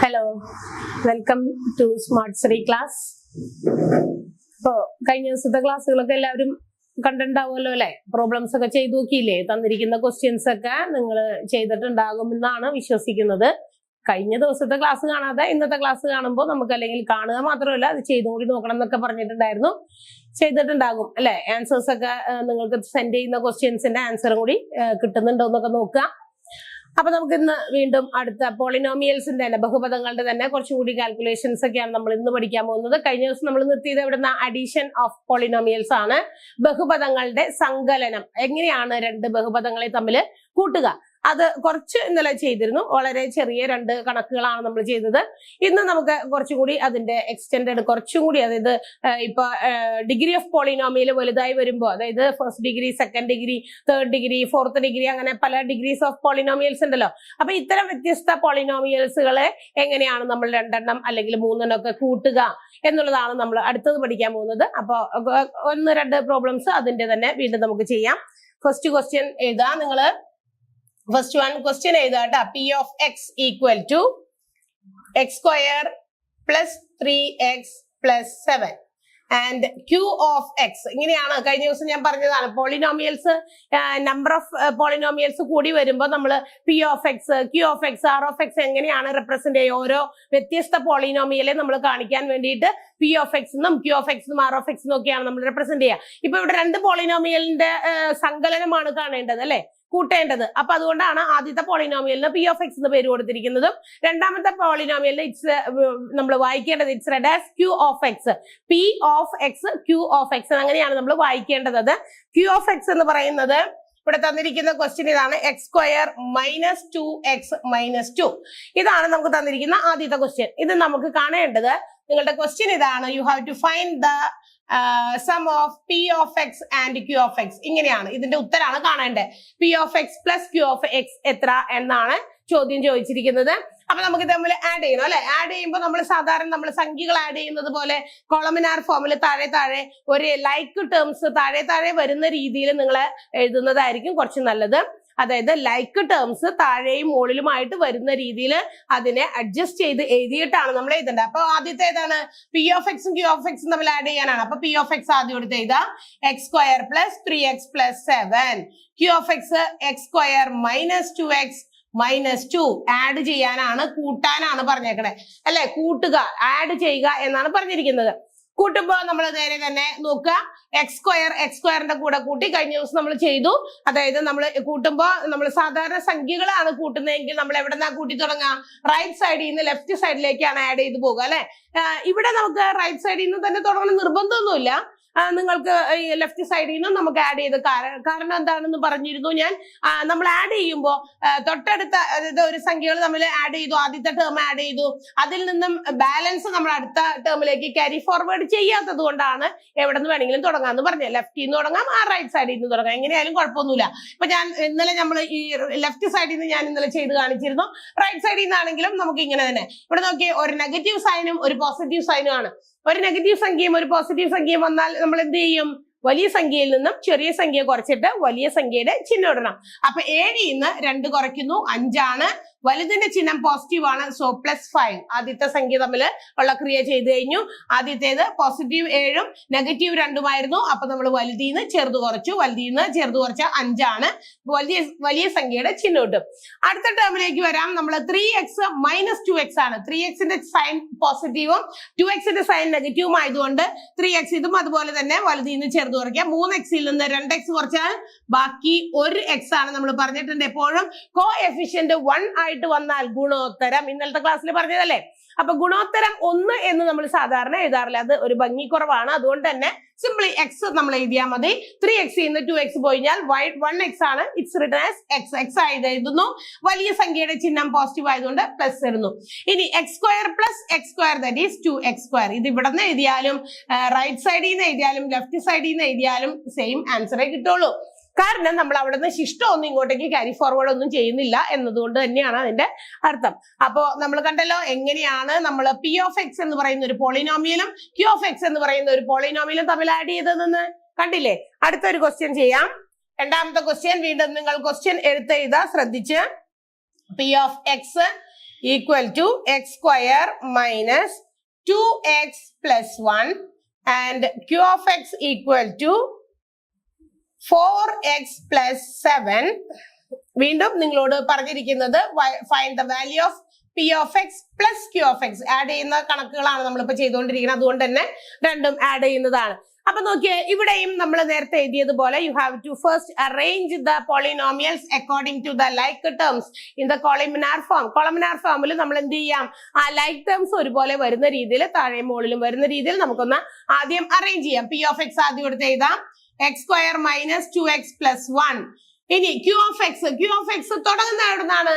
Hello, welcome to smart study class. ഇപ്പോൾ കഴിഞ്ഞ ദിവസത്തെ ക്ലാസ്സുകളൊക്കെ എല്ലാവരും കണ്ടിട്ടുണ്ടാവുമല്ലോ അല്ലെ? പ്രോബ്ലംസ് ഒക്കെ ചെയ്തു നോക്കിയില്ലേ? തന്നിരിക്കുന്ന ക്വസ്റ്റ്യൻസ് ഒക്കെ നിങ്ങൾ ചെയ്തിട്ടുണ്ടാകുമെന്നാണ് വിശ്വസിക്കുന്നത്. കഴിഞ്ഞ ദിവസത്തെ ക്ലാസ് കാണാതെ ഇന്നത്തെ ക്ലാസ് കാണുമ്പോൾ നമുക്ക് അല്ലെങ്കിൽ കാണുക മാത്രമല്ല അത് ചെയ്തും കൂടി നോക്കണം എന്നൊക്കെ പറഞ്ഞിട്ടുണ്ടായിരുന്നു. ചെയ്തിട്ടുണ്ടാകും അല്ലെ? ആൻസേഴ്സ് ഒക്കെ നിങ്ങൾക്ക് സെൻഡ് ചെയ്യുന്ന ക്വസ്റ്റ്യൻസിന്റെ ആൻസറും കൂടി കിട്ടുന്നുണ്ടോ എന്നൊക്കെ നോക്കുക. അപ്പൊ നമുക്ക് ഇന്ന് വീണ്ടും അടുത്ത പോളിനോമിയൽസിന്റെ തന്നെ ബഹുപദങ്ങളുടെ തന്നെ കുറച്ചുകൂടി കാൽക്കുലേഷൻസ് ഒക്കെയാണ് നമ്മൾ ഇന്ന് പഠിക്കാൻ പോകുന്നത്. കഴിഞ്ഞ ദിവസം നമ്മൾ നിർത്തിയത് എവിടുന്ന അഡീഷൻ ഓഫ് പോളിനോമിയൽസ് ആണ്. ബഹുപദങ്ങളുടെ സങ്കലനം, എങ്ങനെയാണ് രണ്ട് ബഹുപദങ്ങളെ തമ്മിൽ കൂട്ടുക, അത് കുറച്ച് ഇന്നലെ ചെയ്തിരുന്നു. വളരെ ചെറിയ രണ്ട് കണക്കുകളാണ് നമ്മൾ ചെയ്തത്. ഇന്ന് നമുക്ക് കുറച്ചുകൂടി അതിന്റെ എക്സ്റ്റെൻഡഡ് കുറച്ചും കൂടി, അതായത് ഇപ്പൊ ഡിഗ്രി ഓഫ് പോളിനോമിയൽ വലുതായി വരുമ്പോൾ, അതായത് first degree, second degree, third degree, fourth degree, അങ്ങനെ പല ഡിഗ്രീസ് ഓഫ് പോളിനോമിയൽസ് ഉണ്ടല്ലോ. അപ്പൊ ഇത്തരം വ്യത്യസ്ത പോളിനോമിയൽസുകളെ എങ്ങനെയാണ് നമ്മൾ രണ്ടെണ്ണം അല്ലെങ്കിൽ മൂന്നെണ്ണം ഒക്കെ കൂട്ടുക എന്നുള്ളതാണ് നമ്മൾ അടുത്തത് പഠിക്കാൻ പോകുന്നത്. അപ്പൊ ഒന്ന് രണ്ട് പ്രോബ്ലംസ് അതിന്റെ തന്നെ വീണ്ടും നമുക്ക് ചെയ്യാം. ഫസ്റ്റ് ക്വസ്റ്റ്യൻ എഴുതാ നിങ്ങള്. ഫസ്റ്റ് വൺ ക്വസ്റ്റ്യൻ എഴുതാട്ടോ. P of X equal to X square plus 3x plus 7 and Q of X. ഇങ്ങനെയാണ് കഴിഞ്ഞ ദിവസം ഞാൻ പറഞ്ഞതാണ്. പോളിനോമിയൽസ്, നമ്പർ ഓഫ് പോളിനോമിയൽസ് കൂടി വരുമ്പോൾ നമ്മൾ p of X, Q of x, r of x എങ്ങനെയാണ് റെപ്രസെന്റ് ചെയ്യുക, ഓരോ വ്യത്യസ്ത പോളിനോമിയലെ നമ്മൾ കാണിക്കാൻ വേണ്ടിയിട്ട് പി ഓഫ് എക്സ് എന്നും ക്യൂ ഓഫ് എക്സ് എന്നും ആർ ഓഫ് എക്സ് എന്നൊക്കെയാണ് നമ്മൾ റെപ്രസെന്റ് ചെയ്യുക. ഇപ്പൊ ഇവിടെ രണ്ട് പോളിനോമിയലിന്റെ സങ്കലനമാണ് കാണേണ്ടത് അല്ലെ, കൂട്ടേണ്ടത്. അപ്പൊ അതുകൊണ്ടാണ് ആദ്യത്തെ പോളിനോമിയലിന് പി ഓഫ് എക്സ് എന്ന് പേര് കൊടുത്തിരിക്കുന്നതും രണ്ടാമത്തെ പോളിനോമിയലിന് ഇറ്റ്സ് നമ്മൾ വായിക്കേണ്ടത് it's read as Q of X. P of X, Q of X, അങ്ങനെയാണ് നമ്മൾ വായിക്കേണ്ടത്. ക്യൂ ഓഫ് എക്സ് എന്ന് പറയുന്നത് ഇവിടെ തന്നിരിക്കുന്ന ക്വസ്റ്റ്യൻ ഇതാണ്. X square minus 2x minus 2. ഇതാണ് നമുക്ക് തന്നിരിക്കുന്ന ആദ്യത്തെ ക്വസ്റ്റ്യൻ. ഇത് നമുക്ക് കാണേണ്ടത്, നിങ്ങളുടെ ക്വസ്റ്റ്യൻ ഇതാണ്. You have to find the sum of p of x and Q of X. ഇങ്ങനെയാണ് ഇതിന്റെ ഉത്തരാണ് കാണേണ്ടത്. P of x plus q of x എത്ര എന്നാണ് ചോദ്യം ചോദിച്ചിരിക്കുന്നത്. അപ്പൊ നമുക്ക് തമ്മിൽ ആഡ് ചെയ്യണം അല്ലെ. ആഡ് ചെയ്യുമ്പോൾ നമ്മൾ സാധാരണ നമ്മൾ സംഖ്യകൾ ആഡ് ചെയ്യുന്നത് പോലെ കോളമിനാർ ഫോമിൽ താഴെ താഴെ ഒരു ലൈക്ക് ടേംസ് താഴെ താഴെ വരുന്ന രീതിയിൽ നിങ്ങൾ എഴുതുന്നതായിരിക്കും കുറച്ച് നല്ലത്. അതായത് ലൈക്ക് ടേംസ് താഴെയും മുകളിലുമായിട്ട് വരുന്ന രീതിയിൽ അതിനെ അഡ്ജസ്റ്റ് ചെയ്ത് എഴുതിയിട്ടാണ് നമ്മൾ എഴുതേണ്ടത്. അപ്പൊ ആദ്യത്തെ ഏതാണ്? പി ഓഫ് എക്സും ക്യൂ ഓഫ് എക്സും തമ്മിൽ ആഡ് ചെയ്യാനാണ്. അപ്പൊ പി ഓഫ് എക്സ് ആദ്യം എടുത്ത് എഴുതാം. X square plus 3x plus 7. Q of x x square minus 2x minus 2. Add ചെയ്യാനാണ്, കൂട്ടാനാണ് പറഞ്ഞേക്കണേ അല്ലെ. കൂട്ടുക, ആഡ് ചെയ്യുക എന്നാണ് പറഞ്ഞിരിക്കുന്നത്. കൂട്ടുമ്പോ നമ്മൾ നേരെ തന്നെ നോക്കുക. എക്സ് സ്ക്വയറിന്റെ കൂടെ കൂട്ടി കഴിഞ്ഞ ദിവസം നമ്മൾ ചെയ്തു. അതായത് നമ്മൾ കൂട്ടുമ്പോ നമ്മൾ സാധാരണ സംഖ്യകളാണ് കൂട്ടുന്നതെങ്കിൽ നമ്മൾ എവിടെന്നാ കൂട്ടി തുടങ്ങാം? റൈറ്റ് സൈഡിൽ നിന്ന് ലെഫ്റ്റ് സൈഡിലേക്കാണ് ആഡ് ചെയ്ത് പോകുക അല്ലെ. ഇവിടെ നമുക്ക് റൈറ്റ് സൈഡിൽ നിന്ന് തന്നെ തുടങ്ങണം നിർബന്ധമൊന്നുമില്ല. നിങ്ങൾക്ക് ലെഫ്റ്റ് സൈഡിൽ നിന്നും നമുക്ക് ആഡ് ചെയ്ത്, കാരണം എന്താണെന്ന് പറഞ്ഞിരുന്നു ഞാൻ. നമ്മൾ ആഡ് ചെയ്യുമ്പോൾ തൊട്ടടുത്ത, അതായത് ഒരു സംഖ്യകൾ നമ്മൾ ആഡ് ചെയ്തു, ആദ്യത്തെ ടേം ആഡ് ചെയ്തു, അതിൽ നിന്നും ബാലൻസ് നമ്മൾ അടുത്ത ടേമിലേക്ക് ക്യാരി ഫോർവേഡ് ചെയ്യാത്തത് കൊണ്ടാണ് എവിടെ നിന്ന് വേണമെങ്കിലും തുടങ്ങാന്ന് പറഞ്ഞത്. ലെഫ്റ്റിൽ നിന്ന് തുടങ്ങാം, ആ റൈറ്റ് സൈഡിൽ നിന്ന് തുടങ്ങാം, എങ്ങനെയായാലും കുഴപ്പമൊന്നുമില്ല. ഇപ്പൊ ഞാൻ ഇന്നലെ നമ്മൾ ഈ ലെഫ്റ്റ് സൈഡിൽ നിന്ന് ഞാൻ ഇന്നലെ ചെയ്ത് കാണിച്ചിരുന്നു. റൈറ്റ് സൈഡിൽ നിന്നാണെങ്കിലും നമുക്ക് ഇങ്ങനെ തന്നെ. ഇവിടെ നോക്കി, ഒരു നെഗറ്റീവ് സൈനും ഒരു പോസിറ്റീവ് സൈനും ആണ്. ഒരു നെഗറ്റീവ് സംഖ്യയും ഒരു പോസിറ്റീവ് സംഖ്യയും വന്നാൽ നമ്മൾ എന്ത് ചെയ്യും? വലിയ സംഖ്യയിൽ നിന്നും ചെറിയ സംഖ്യ കുറച്ചിട്ട് വലിയ സംഖ്യയുടെ ചിഹ്നം ഇടണം. അപ്പൊ 7ൽ നിന്ന് 2 കുറയ്ക്കുന്നു, 5 ആണ്. വലുതിന്റെ ചിഹ്നം പോസിറ്റീവ് ആണ്, സോ പ്ലസ് 5. ആദ്യത്തെ സംഖ്യ തമ്മിൽ ഉള്ള ക്രിയ ചെയ്ത് കഴിഞ്ഞു. ആദ്യത്തേത് പോസിറ്റീവ് 7ഉം നെഗറ്റീവ് 2ഉമായിരുന്നു. അപ്പൊ നമ്മൾ വലുതിൽ നിന്ന് ചെറുത് കുറച്ചു, വലുതിൽ നിന്ന് ചെറുത് കുറച്ച 5 ആണ്. വലിയ സംഖ്യയുടെ ചിഹ്നം കിട്ടും. അടുത്ത ടേമിലേക്ക് വരാം. നമ്മൾ 3x മൈനസ് 2x ആണ്. 3xന്റെ സൈൻ പോസിറ്റീവും 2xന്റെ സൈൻ നെഗറ്റീവും ആയതുകൊണ്ട് 3x ഇതും അതുപോലെ തന്നെ വലുതിൽ നിന്ന് ചെറുത് കുറയ്ക്കാം. 3xൽ നിന്ന് 2x കുറച്ചാൽ ബാക്കി 1x ആണ്. നമ്മൾ പറഞ്ഞിട്ടുണ്ട് എപ്പോഴും കോ എഫിഷ്യന്റ് 1 ആയിട്ട് വന്നാൽ ഗുണോത്തരം, ഇന്നലത്തെ ക്ലാസ്സിൽ പറഞ്ഞതല്ലേ. അപ്പൊ ഗുണോത്തരം 1 എന്ന് നമ്മൾ സാധാരണ എഴുതാറില്ല, അത് ഒരു ഭംഗിക്കുറവാണ്. അതുകൊണ്ട് തന്നെ സിംപ്ലി എക്സ് നമ്മൾ എഴുതിയാൽ മതി. 3x നിന്ന് 2x പോയിഞ്ഞാൽ 1x ആണ്. ഇറ്റ്സ് റിട്ടൺ ആസ് എക്സ് ആയിട്ട് എഴുതുന്നു. വലിയ സംഖ്യയുടെ ചിഹ്നം പോസിറ്റീവ് ആയതുകൊണ്ട് പ്ലസ് വരുന്നു. ഇനി X square plus X square that is 2x square. ഇത് ഇവിടെ നിന്ന് എഴുതിയാലും റൈറ്റ് സൈഡിൽ നിന്ന് എഴുതിയാലും ലെഫ്റ്റ് സൈഡിൽ നിന്ന് എഴുതിയാലും സെയിം ആൻസറേ കിട്ടുള്ളൂ. കാരണം നമ്മൾ അവിടെ നിന്ന് ശിഷ്ടം ഒന്നും ഇങ്ങോട്ടേക്ക് ക്യാരി ഫോർവേഡ് ഒന്നും ചെയ്യുന്നില്ല എന്നതുകൊണ്ട് തന്നെയാണ് അതിന്റെ അർത്ഥം. അപ്പോ നമ്മൾ കണ്ടല്ലോ എങ്ങനെയാണ് നമ്മൾ പി ഓഫ് എക്സ് എന്ന് പറയുന്ന ഒരു പോളിനോമിയലും ക്യൂ ഓഫ് എക്സ് എന്ന് പറയുന്ന ഒരു പോളിനോമിയലും തമ്മിൽ ആഡ് ചെയ്തതെന്ന് കണ്ടില്ലേ. അടുത്തൊരു ക്വസ്റ്റ്യൻ ചെയ്യാം. രണ്ടാമത്തെ ക്വസ്റ്റ്യൻ വീണ്ടും നിങ്ങൾ ക്വസ്റ്റ്യൻ എടുത്തെഴുതാ ശ്രദ്ധിച്ച്. P of X equal to x square minus 2x plus 1 and q of x equal to 4x plus 7. വീണ്ടും നിങ്ങളോട് പറഞ്ഞിരിക്കുന്നത് find the value of p of x plus q of x. Add ചെയ്യുന്ന കണക്കുകളാണ് നമ്മളിപ്പോ ചെയ്തുകൊണ്ടിരിക്കുന്നത്, അതുകൊണ്ട് തന്നെ രണ്ടും ആഡ് ചെയ്യുന്നതാണ്. അപ്പൊ നോക്കിയേ, ഇവിടെയും നമ്മൾ നേരത്തെ എഴുതിയതുപോലെ you have to first arrange the polynomials according to the like terms in the columnar form. Columnar ഫോമിൽ നമ്മൾ എന്ത് ചെയ്യാം, ആ ലൈക്ക് ടേംസ് ഒരുപോലെ വരുന്ന രീതിയിൽ, താഴെ മുകളിലും വരുന്ന രീതിയിൽ നമുക്കൊന്ന് ആദ്യം അറേഞ്ച് ചെയ്യാം. പി ഓഫ് എക്സ് ആദ്യം എടുത്ത് എഴുതാം, x square minus 2x plus 1. ഇനി ക്യൂ ഓഫ് എക്സ് തുടങ്ങുന്ന എവിടുന്നാണ്,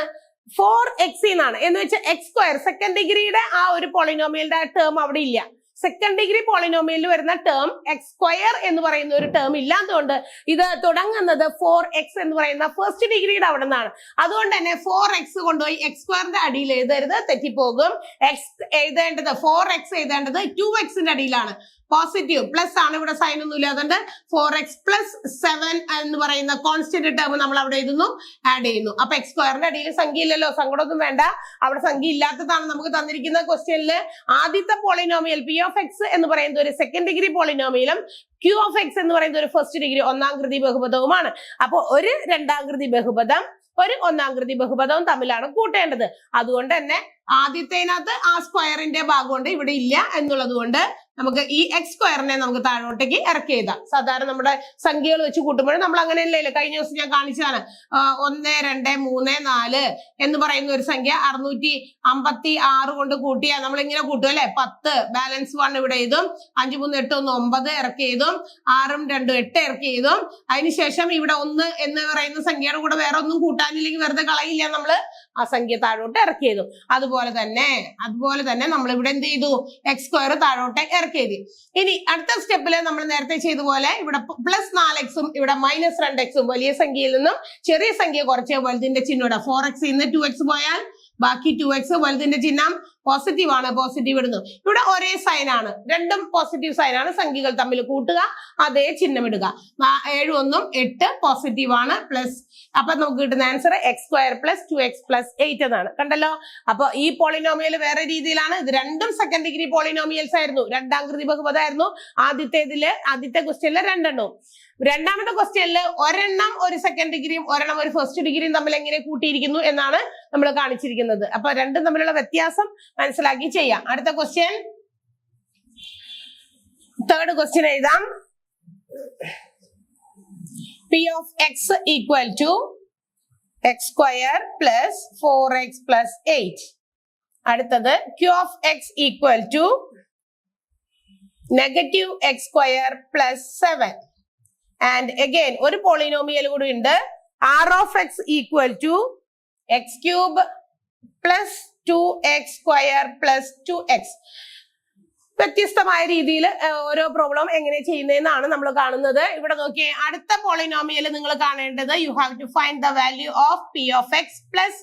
4x എന്നാണ്. എന്ന് വെച്ചാൽ എക്സ് സ്ക്വയർ സെക്കൻഡ് ഡിഗ്രിയുടെ ആ ഒരു പോളിനോമിയലിന്റെ ടേം അവിടെ ഇല്ല. സെക്കൻഡ് ഡിഗ്രി പോളിനോമിയലിൽ വരുന്ന ടേം എക്സ് സ്ക്വയർ എന്ന് പറയുന്ന ഒരു ടേം ഇല്ലാത്തതുകൊണ്ട് ഇത് തുടങ്ങുന്നത് 4x എന്ന് പറയുന്ന ഫസ്റ്റ് ഡിഗ്രിയുടെ അവിടെ നിന്നാണ്. അതുകൊണ്ട് തന്നെ 4x കൊണ്ടുപോയി എക്സ് സ്ക്വയറിന്റെ അടിയിൽ എഴുതരുത്, തെറ്റിപ്പോകും. എക്സ് എഴുതേണ്ടത് 4x എഴുതേണ്ടത് 2xന്റെ അടിയിലാണ്. പോസിറ്റീവ് പ്ലസ് ആണ്, ഇവിടെ സൈൻ ഒന്നും ഇല്ല. അതുകൊണ്ട് 4x പ്ലസ് 7 എന്ന് പറയുന്ന കോൺസ്റ്റന്റ് ടേം നമ്മൾ അവിടെ എഴുതുന്നു, ആഡ് ചെയ്യുന്നു. അപ്പൊ എക്സ് സ്ക്വയറിന്റെ അടിയിൽ സംഖ്യ ഇല്ലല്ലോ, സങ്കടമൊന്നും വേണ്ട. അവിടെ സംഖ്യ ഇല്ലാത്തതാണ് നമുക്ക് തന്നിരിക്കുന്ന ക്വസ്റ്റ്യനിൽ. ആദ്യത്തെ പോളിനോമിയൽ പി ഓഫ് എക്സ് എന്ന് പറയുന്നത് ഒരു സെക്കൻഡ് ഡിഗ്രി പോളിനോമിയലും ക്യൂ ഓഫ് എക്സ് എന്ന് പറയുന്നത് ഒരു ഫസ്റ്റ് ഡിഗ്രി ഒന്നാംകൃതി ബഹുപദവുമാണ്. അപ്പൊ ഒരു രണ്ടാംകൃതി ബഹുപദം ഒരു ഒന്നാംകൃതി ബഹുപദവും തമ്മിലാണ് കൂട്ടേണ്ടത്. അതുകൊണ്ട് തന്നെ ആദ്യത്തേനകത്ത് ആ സ്ക്വയറിന്റെ ഭാഗമുണ്ട്, ഇവിടെ ഇല്ല എന്നുള്ളത് കൊണ്ട് നമുക്ക് ഈ എക്സ് സ്ക്വയറിനെ നമുക്ക് താഴോട്ടേക്ക് ഇറക്കി എഴുതാം. സാധാരണ നമ്മുടെ സംഖ്യകൾ വെച്ച് കൂട്ടുമ്പോൾ നമ്മൾ അങ്ങനെയല്ലേ, കഴിഞ്ഞ ദിവസം ഞാൻ കാണിച്ചതാണ്. 1 2 3 4 എന്ന് പറയുന്ന ഒരു സംഖ്യ 656 കൊണ്ട് കൂട്ടിയാൽ നമ്മൾ ഇങ്ങനെ കൂട്ടും അല്ലെ, 10 ബാലൻസ് 1 ഇവിടെ എഴുതും, 5 3 8 1 9 ഇറക്കി എഴുതും, 6 2 8 ഇറക്കി എഴുതും. അതിനുശേഷം ഇവിടെ 1 എന്ന് പറയുന്ന സംഖ്യയുടെ കൂടെ വേറെ ഒന്നും കൂട്ടാനില്ലെങ്കിൽ വെറുതെ കളയില്ല, നമ്മള് ആ സംഖ്യ താഴോട്ട് ഇറക്കി എഴുതും. അതുപോലെ തന്നെ നമ്മൾ ഇവിടെ എന്ത് ചെയ്തു, എക്സ് സ്ക്വയർ താഴോട്ട് ഇറക്കി എഴുതി. ഇനി അടുത്ത സ്റ്റെപ്പില് നമ്മൾ നേരത്തെ ചെയ്ത പോലെ ഇവിടെ പ്ലസ് 4x ഇവിടെ മൈനസ് 2x, വലിയ സംഖ്യയിൽ നിന്നും ചെറിയ സംഖ്യ കുറച്ച് വലുതിന്റെ ചിഹ്നം ഇവിടെ 4x ഇന്ന് 2x പോയാൽ ബാക്കി 2x, വലുതിന്റെ ചിഹ്നം പോസിറ്റീവ് ആണ്, പോസിറ്റീവ് ഇടുന്നു. ഇവിടെ ഒരേ സൈൻ ആണ്, രണ്ടും പോസിറ്റീവ് സൈൻ ആണ്. സംഖ്യകൾ തമ്മിൽ കൂട്ടുക, അതേ ചിഹ്നം ഇടുക. 7 1 8 പോസിറ്റീവ് ആണ്, പ്ലസ്. അപ്പൊ നമുക്ക് കിട്ടുന്ന answer X square plus 2x plus 8 എന്നാണ്. കണ്ടല്ലോ. അപ്പൊ ഈ പോളിനോമിയൽ വേറെ രീതിയിലാണ്. ഇത് രണ്ടും സെക്കൻഡ് ഡിഗ്രി പോളിനോമിയൽസ് ആയിരുന്നു, രണ്ടാംകൃതി ബഹുപദമായിരുന്നു. ആദ്യത്തെ ക്വസ്റ്റ്യനിൽ രണ്ടെണ്ണവും. രണ്ടാമത്തെ ക്വസ്റ്റ്യനിൽ ഒരെണ്ണം ഒരു സെക്കൻഡ് ഡിഗ്രിയും ഒരെണ്ണം ഒരു ഫസ്റ്റ് ഡിഗ്രിയും തമ്മിൽ എങ്ങനെ കൂട്ടിയിരിക്കുന്നു എന്നാണ് നമ്മൾ കാണിച്ചിരിക്കുന്നത്. അപ്പൊ രണ്ടും തമ്മിലുള്ള വ്യത്യാസം മനസ്സിലാക്കി ചെയ്യാം. അടുത്ത ക്വസ്റ്റ്യൻ, തേർഡ് ക്വസ്റ്റ്യൻ എഴുതാം. P of X equal to X square plus 4x plus 8. അടുത്തത് q of X equal to negative x square plus 7. And again ഒരു പോളിനോമിയൽ കൂടി ഉണ്ട്, r of X equal to x cube plus 2x square plus 2x. വ്യത്യസ്തമായ രീതിയിൽ ഓരോ problem എങ്ങനെ ചെയ്യുന്നതെന്നാണ് നമ്മൾ കാണുന്നത്. ഇവിടെ നോക്കിയേ, അടുത്ത പോളിനോമിയൽ നിങ്ങൾ കാണേണ്ടത് you have to find the value of p of x plus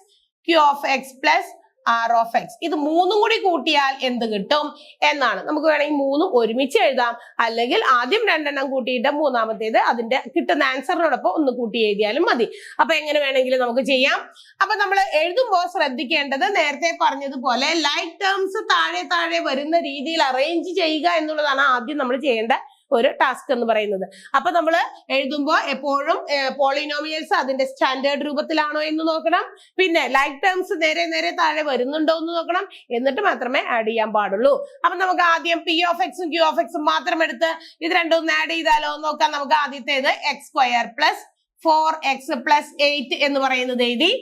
q of x plus r of x. ഇത് മൂന്നും കൂടി കൂട്ടിയാൽ എന്ത് കിട്ടും എന്നാണ്. നമുക്ക് വേണമെങ്കിൽ മൂന്നും ഒരുമിച്ച് എഴുതാം, അല്ലെങ്കിൽ ആദ്യം രണ്ടെണ്ണം കൂട്ടിയിട്ട് മൂന്നാമത്തേത് അതിന്റെ കിട്ടുന്ന ആൻസറിനോടൊപ്പം ഒന്ന് കൂട്ടി എഴുതിയാലും മതി. അപ്പൊ എങ്ങനെ വേണമെങ്കിലും നമുക്ക് ചെയ്യാം. അപ്പൊ നമ്മൾ എഴുതുമ്പോൾ ശ്രദ്ധിക്കേണ്ടത് നേരത്തെ പറഞ്ഞതുപോലെ ലൈക്ക് ടേംസ് താഴെ താഴെ വരുന്ന രീതിയിൽ അറേഞ്ച് ചെയ്യുക എന്നുള്ളതാണ് ആദ്യം നമ്മൾ ചെയ്യേണ്ട ഒരു ടാസ്ക് എന്ന് പറയുന്നത്. അപ്പൊ നമ്മൾ എഴുതുമ്പോൾ എപ്പോഴും പോളിനോമിയൽസ് അതിന്റെ സ്റ്റാൻഡേർഡ് രൂപത്തിലാണോ എന്ന് നോക്കണം. പിന്നെ ലൈക്ക് ടേംസ് നേരെ നേരെ താഴെ വരുന്നുണ്ടോ എന്ന് നോക്കണം. എന്നിട്ട് മാത്രമേ ആഡ് ചെയ്യാൻ പാടുള്ളൂ. അപ്പൊ നമുക്ക് ആദ്യം പി ഓഫ് എക്സും ക്യൂ ഓഫ് എക്സും മാത്രം എടുത്ത് ഇത് രണ്ടും ആഡ് ചെയ്താലോ നോക്കാം. നമുക്ക് ആദ്യത്തേത് X square plus 4x plus 8 എന്ന് പറയുന്നത് എഴുതി.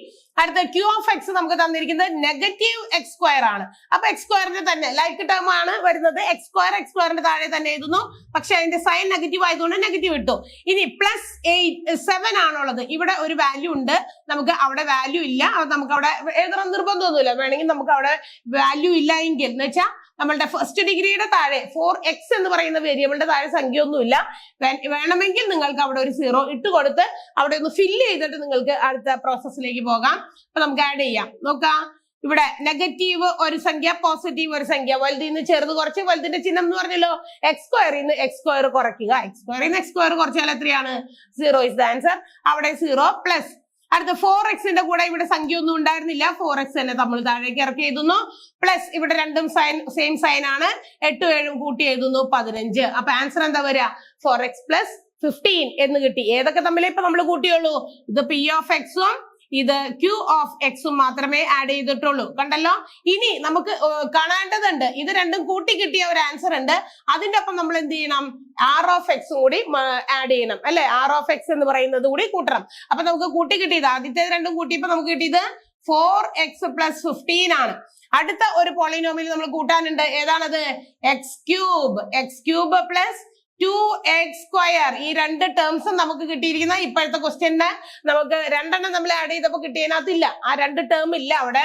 അടുത്ത ക്യൂ ഓഫ് എക്സ് നമുക്ക് തന്നിരിക്കുന്നത് നെഗറ്റീവ് എക്സ് സ്ക്വയർ ആണ്. അപ്പൊ എക്സ് സ്ക്വയറിന്റെ തന്നെ ലൈക്ക് ടേം ആണ് വരുന്നത്. എക്സ് സ്ക്വയറിന്റെ താഴെ തന്നെ എഴുതുന്നു, പക്ഷെ അതിന്റെ സൈൻ നെഗറ്റീവ് ആയതുകൊണ്ട് നെഗറ്റീവ് ഇട്ടു. ഇനി പ്ലസ് 7 ആണുള്ളത്. ഇവിടെ ഒരു വാല്യൂ ഉണ്ട്, നമുക്ക് അവിടെ വാല്യൂ ഇല്ല. അത് നമുക്ക് അവിടെ എഴുതണം നിർബന്ധമൊന്നുമില്ല. വേണമെങ്കിൽ നമുക്ക് അവിടെ വാല്യൂ ഇല്ല എങ്കിൽ എന്ന് വെച്ചാൽ നമ്മളുടെ ഫസ്റ്റ് ഡിഗ്രിയുടെ താഴെ 4x എന്ന് പറയുന്ന വേരിയബിളിന്റെ താഴെ സംഖ്യ ഒന്നുമില്ല. വേണമെങ്കിൽ നിങ്ങൾക്ക് അവിടെ ഒരു 0 ഇട്ട് കൊടുത്ത് അവിടെ ഒന്ന് ഫില്ല് ചെയ്തിട്ട് നിങ്ങൾക്ക് അടുത്ത പ്രോസസ്സിലേക്ക് പോകാം. അപ്പൊ നമുക്ക് ആഡ് ചെയ്യാം. നോക്കാം, ഇവിടെ നെഗറ്റീവ് ഒരു സംഖ്യ, പോസിറ്റീവ് ഒരു സംഖ്യ. വലുതിൽ നിന്ന് ചെറുത് കുറച്ച്, വലുതിന്റെ ചിഹ്നം എന്ന് പറഞ്ഞല്ലോ എക്സ് സ്ക്വയറിൽ നിന്ന് എക്സ് സ്ക്വയർ കുറയ്ക്കുക. എക്സ് സ്ക്വയറിൽ നിന്ന് എക്സ് സ്ക്വയർ കുറച്ചാൽ എത്രയാണ്? 0 ഇസ് ദ ആൻസർ. അവിടെ 0 പ്ലസ്. അടുത്ത 4x കൂടെ ഇവിടെ സംഖ്യ ഒന്നും ഉണ്ടായിരുന്നില്ല, 4x തന്നെ നമ്മൾ താഴേക്ക് ഇറക്കി എഴുതുന്നു. പ്ലസ് ഇവിടെ രണ്ടും സെയിം സൈൻ ആണ്, 8 7 കൂട്ടി എഴുതുന്നു 15. അപ്പൊ ആൻസർ എന്താ വരിക? 4x + 15 എന്ന് കിട്ടി. ഏതൊക്കെ തമ്മിൽ ഇപ്പൊ നമ്മൾ കൂട്ടിയുള്ളൂ? ഇത് p of x ഉം ഇത് q of x ഉം മാത്രമേ ആഡ് ചെയ്തിട്ടുള്ളൂ. കണ്ടല്ലോ. ഇനി നമുക്ക് കാണേണ്ടതുണ്ട്, ഇത് രണ്ടും കൂട്ടി കിട്ടിയ ഒരു ആൻസർ ഉണ്ട്. അതിന്റെ ഒപ്പം നമ്മൾ എന്ത് ചെയ്യണം? r of x കൂടി ആഡ് ചെയ്യണം അല്ലെ? r of x എന്ന് പറയുന്നത് കൂടി കൂട്ടണം. അപ്പൊ നമുക്ക് കൂട്ടി കിട്ടിയത് ആദ്യത്തെ രണ്ടും കൂട്ടിയപ്പോ നമുക്ക് കിട്ടിയത് 4x + 15 ആണ്. അടുത്ത ഒരു പോളിനോമിയൽ നമ്മൾ കൂട്ടാനുണ്ട്. ഏതാണത്? x³ + 2x². ഈ രണ്ട് ടേംസും നമുക്ക് കിട്ടിയിരിക്കുന്ന ഇപ്പോഴത്തെ ക്വസ്റ്റ്യന് നമുക്ക് രണ്ടെണ്ണം നമ്മൾ ആഡ് ചെയ്തപ്പോ കിട്ടിയതിനകത്തില്ല, ആ രണ്ട് ടേം ഇല്ല അവിടെ.